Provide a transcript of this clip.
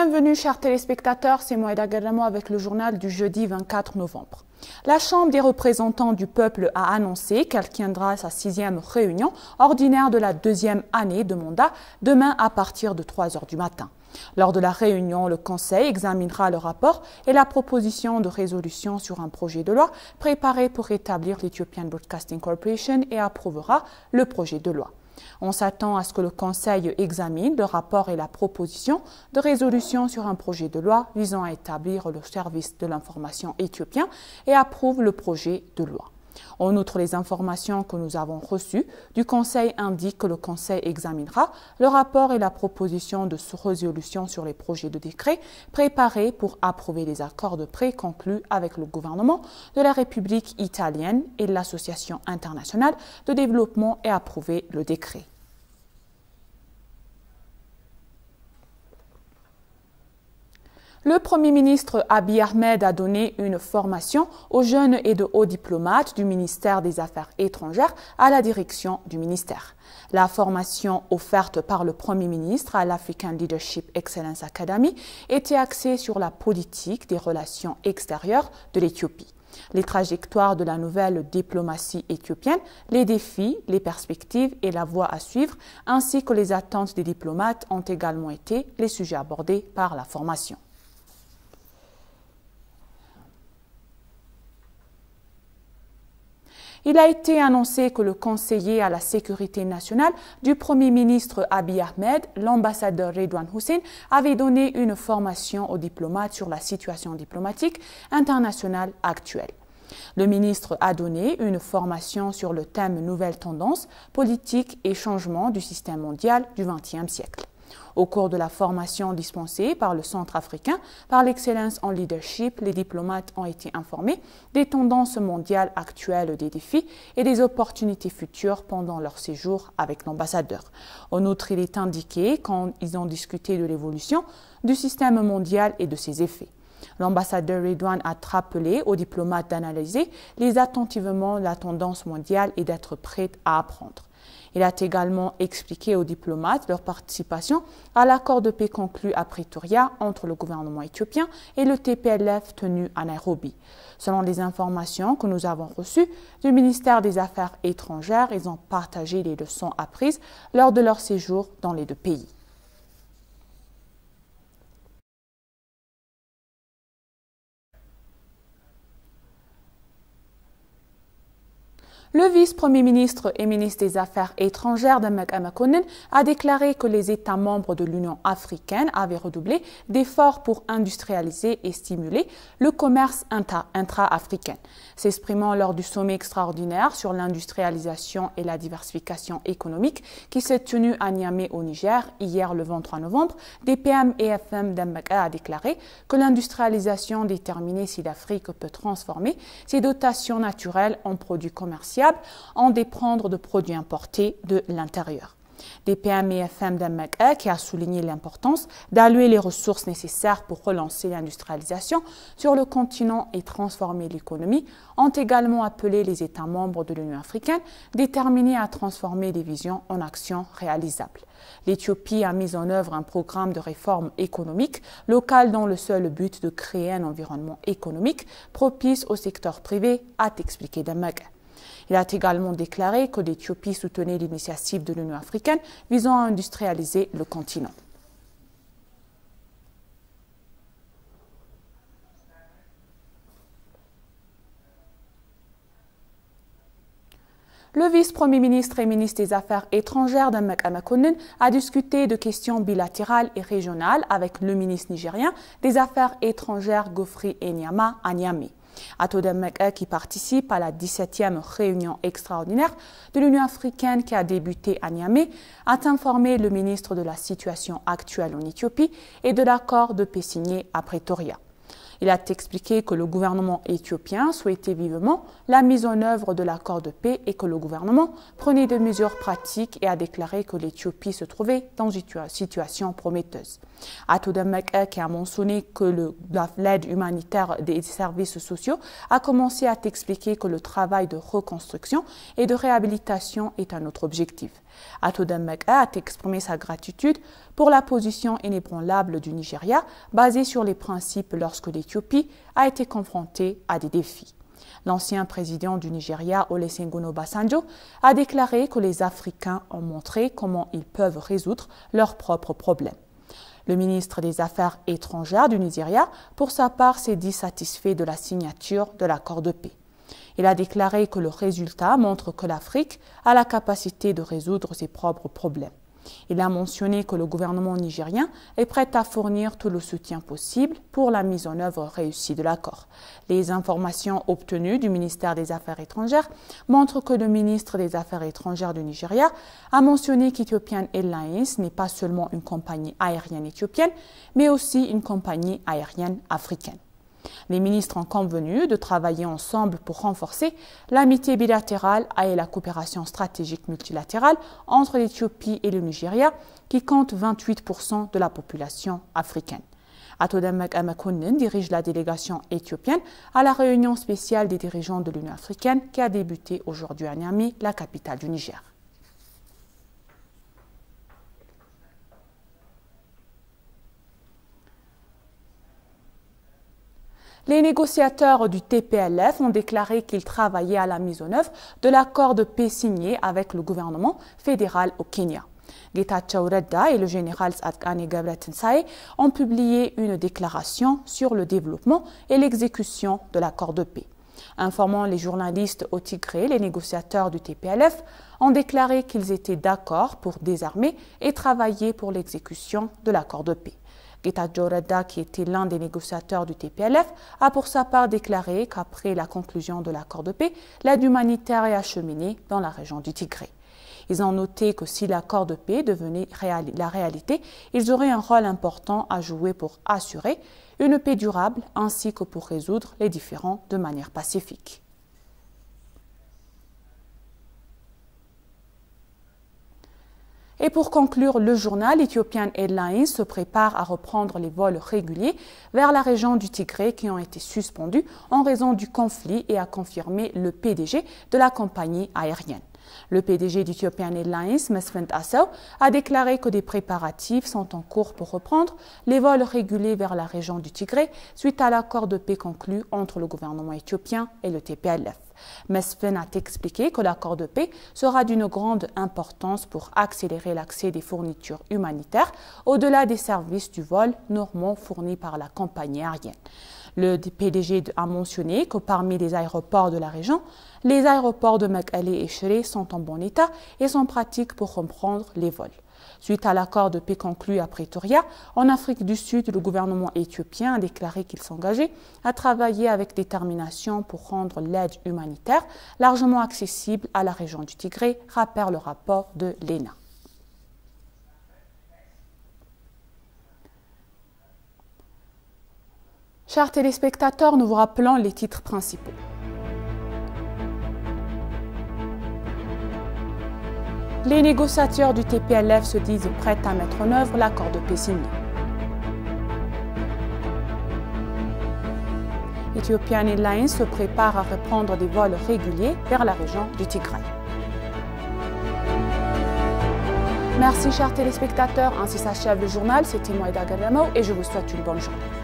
Bienvenue chers téléspectateurs, c'est Moïda Garamo avec le journal du jeudi 24 novembre. La Chambre des représentants du peuple a annoncé qu'elle tiendra sa 6e réunion ordinaire de la 2e année de mandat demain à partir de 3 h du matin. Lors de la réunion, le Conseil examinera le rapport et la proposition de résolution sur un projet de loi préparé pour établir l'Ethiopian Broadcasting Corporation et approuvera le projet de loi. On s'attend à ce que le Conseil examine le rapport et la proposition de résolution sur un projet de loi visant à établir le service de l'information éthiopien et approuve le projet de loi. En outre, les informations que nous avons reçues du Conseil indiquent que le Conseil examinera le rapport et la proposition de résolution sur les projets de décret préparés pour approuver les accords de prêt conclus avec le gouvernement de la République italienne et l'Association internationale de développement et approuver le décret. Le Premier ministre Abiy Ahmed a donné une formation aux jeunes et de hauts diplomates du ministère des Affaires étrangères à la direction du ministère. La formation offerte par le Premier ministre à l'African Leadership Excellence Academy était axée sur la politique des relations extérieures de l'Éthiopie, les trajectoires de la nouvelle diplomatie éthiopienne, les défis, les perspectives et la voie à suivre, ainsi que les attentes des diplomates ont également été les sujets abordés par la formation. Il a été annoncé que le conseiller à la sécurité nationale du Premier ministre Abiy Ahmed, l'ambassadeur Redouane Hussein, avait donné une formation aux diplomates sur la situation diplomatique internationale actuelle. Le ministre a donné une formation sur le thème « Nouvelles tendances, politiques et changements du système mondial du XXe siècle ». Au cours de la formation dispensée par le Centre africain par l'excellence en leadership, les diplomates ont été informés des tendances mondiales actuelles, des défis et des opportunités futures pendant leur séjour avec l'ambassadeur. En outre, il est indiqué quand ils ont discuté de l'évolution du système mondial et de ses effets. L'ambassadeur Redouane a rappelé aux diplomates d'analyser attentivement la tendance mondiale et d'être prêts à apprendre. Il a également expliqué aux diplomates leur participation à l'accord de paix conclu à Pretoria entre le gouvernement éthiopien et le TPLF tenu à Nairobi. Selon les informations que nous avons reçues du ministère des Affaires étrangères, ils ont partagé les leçons apprises lors de leur séjour dans les deux pays. Le vice-premier ministre et ministre des Affaires étrangères Demek Emekonnen a déclaré que les États membres de l'Union africaine avaient redoublé d'efforts pour industrialiser et stimuler le commerce intra-africain. S'exprimant lors du sommet extraordinaire sur l'industrialisation et la diversification économique qui s'est tenu à Niamey au Niger hier le 23 novembre, DPM-EFM Demek a déclaré que l'industrialisation déterminait si l'Afrique peut transformer ses dotations naturelles en produits commerciaux en dépendre de produits importés de l'intérieur. DPM-EFM Demek qui a souligné l'importance d'allouer les ressources nécessaires pour relancer l'industrialisation sur le continent et transformer l'économie, ont également appelé les États membres de l'Union africaine déterminés à transformer des visions en actions réalisables. L'Éthiopie a mis en œuvre un programme de réforme économique local dans le seul but de créer un environnement économique propice au secteur privé, a expliqué Demek. Il a également déclaré que l'Éthiopie soutenait l'initiative de l'Union africaine visant à industrialiser le continent. Le vice-premier ministre et ministre des Affaires étrangères Demek Emekonnen a discuté de questions bilatérales et régionales avec le ministre nigérien des Affaires étrangères Geoffrey Enyama à Niamey. Ato Demek qui participe à la 17e réunion extraordinaire de l'Union africaine qui a débuté à Niamey, a informé le ministre de la situation actuelle en Éthiopie et de l'accord de paix signé à Pretoria. Il a expliqué que le gouvernement éthiopien souhaitait vivement la mise en œuvre de l'accord de paix et que le gouvernement prenait des mesures pratiques et a déclaré que l'Éthiopie se trouvait dans une situation prometteuse. Ato Demmeke, qui a mentionné que l'aide humanitaire des services sociaux a commencé à expliquer que le travail de reconstruction et de réhabilitation est un autre objectif. Ato Demmeke a exprimé sa gratitude pour la position inébranlable du Nigeria basée sur les principes lorsque l'Éthiopie a été confrontée à des défis. L'ancien président du Nigeria, Olusegun Obasanjo, a déclaré que les Africains ont montré comment ils peuvent résoudre leurs propres problèmes. Le ministre des Affaires étrangères du Nigeria, pour sa part, s'est dit satisfait de la signature de l'accord de paix. Il a déclaré que le résultat montre que l'Afrique a la capacité de résoudre ses propres problèmes. Il a mentionné que le gouvernement nigérien est prêt à fournir tout le soutien possible pour la mise en œuvre réussie de l'accord. Les informations obtenues du ministère des Affaires étrangères montrent que le ministre des Affaires étrangères du Nigeria a mentionné qu'Ethiopian Airlines n'est pas seulement une compagnie aérienne éthiopienne, mais aussi une compagnie aérienne africaine. Les ministres ont convenu de travailler ensemble pour renforcer l'amitié bilatérale et la coopération stratégique multilatérale entre l'Éthiopie et le Nigeria, qui compte 28% de la population africaine. Ato Demmeke Mekonnen dirige la délégation éthiopienne à la réunion spéciale des dirigeants de l'Union africaine qui a débuté aujourd'hui à Niamey, la capitale du Niger. Les négociateurs du TPLF ont déclaré qu'ils travaillaient à la mise en œuvre de l'accord de paix signé avec le gouvernement fédéral au Kenya. Getachew Redda et le général ጻድቃኔ ገብረትንሳኤ ont publié une déclaration sur le développement et l'exécution de l'accord de paix. Informant les journalistes au Tigré, les négociateurs du TPLF ont déclaré qu'ils étaient d'accord pour désarmer et travailler pour l'exécution de l'accord de paix. Getachew Redda, qui était l'un des négociateurs du TPLF, a pour sa part déclaré qu'après la conclusion de l'accord de paix, l'aide humanitaire est acheminée dans la région du Tigré. Ils ont noté que si l'accord de paix devenait la réalité, ils auraient un rôle important à jouer pour assurer une paix durable ainsi que pour résoudre les différends de manière pacifique. Et pour conclure le journal, Ethiopian Airlines se prépare à reprendre les vols réguliers vers la région du Tigré qui ont été suspendus en raison du conflit et a confirmé le PDG de la compagnie aérienne. Le PDG d'Ethiopian Airlines, Mesfin Assaw, a déclaré que des préparatifs sont en cours pour reprendre les vols réguliers vers la région du Tigré suite à l'accord de paix conclu entre le gouvernement éthiopien et le TPLF. Mesfin a expliqué que l'accord de paix sera d'une grande importance pour accélérer l'accès des fournitures humanitaires au-delà des services du vol normaux fournis par la compagnie aérienne. Le PDG a mentionné que parmi les aéroports de la région, les aéroports de Mekelle et Shire sont en bon état et sont pratiques pour reprendre les vols. Suite à l'accord de paix conclu à Pretoria, en Afrique du Sud, le gouvernement éthiopien a déclaré qu'il s'engageait à travailler avec détermination pour rendre l'aide humanitaire largement accessible à la région du Tigré, rappelle le rapport de l'ENA. Chers téléspectateurs, nous vous rappelons les titres principaux. Les négociateurs du TPLF se disent prêts à mettre en œuvre l'accord de paix signé. Ethiopian Airlines se prépare à reprendre des vols réguliers vers la région du Tigré. Merci chers téléspectateurs, ainsi s'achève le journal, c'était Moïda Gadamo et je vous souhaite une bonne journée.